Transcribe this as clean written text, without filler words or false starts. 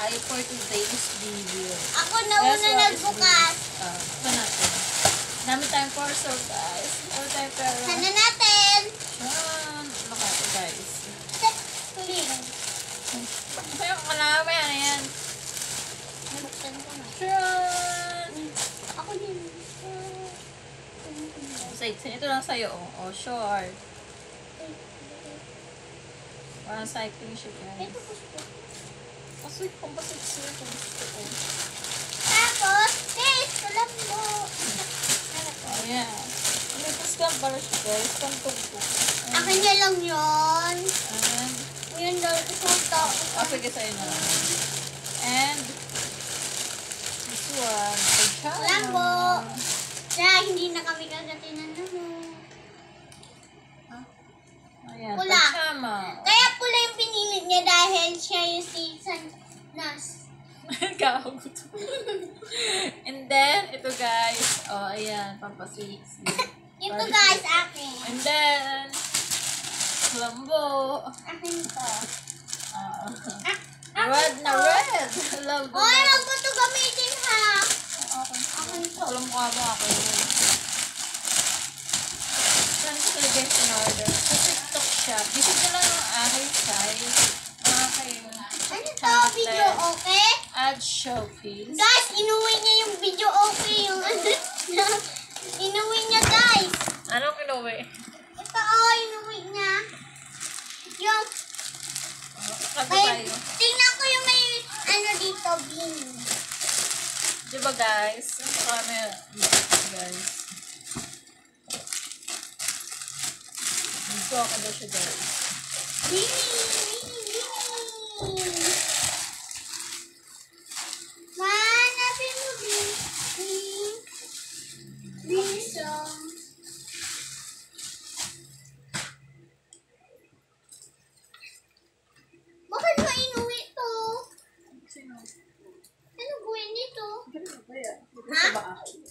tayo for today's video. Ako nauna nagbukas. Ito natin. Dami tayong parcel, guys. Dami tayong pera. Sana natin. Yan. Ano ka ito, guys? Tuloy. Kaya kalama yan. Ayan. Nabuksan ko na. Yan. Ako din. Ito lang sa'yo. Oh, short. Parang cycling shoe, guys. Ito gusto. Sweet kung ba sweet siya kung gusto ko. Tapos, taste ko lang po. Oh, yeah. Ito lang pala siya, guys. Pantugtog. Akin niya lang yun. And, Yun daw, ito. sige sa'yo na. And, this one. Pajama. Lambo. Kaya hindi na kami kagatinan na mo. Ayan, Pula. pajama. Kaya pula yung pinili niya dahil siya yung season nas. Kahugot. And then, ito guys. Oh, ayan. Pampasweets. Ito guys, akin. And then, Lambo. Akin to. Red na red. Love Oy, wag mo ito gamitin ha. Akin to. Alam mo ako ako. Saan ko talaga in order? Sa TikTok shop. Visit ko lang yung aking site. Ano to? Video okay? Add showcase. Guys, inuwi niya yung video okay. Yung inuwi niya guys. Anong kinuwi? Ito oh, inuwi niya. Yung, Sabi may, tayo. tingnan ko yung may ano dito, bin. Diba guys? Ito kami. Guys. Gusto ako daw siya guys. Bini. Hanapin mo, Bini. Bini song. Bakit mo inuwi to? Sino? Ano buhay nito? Ganun ba yan? Ha? Sa bahay.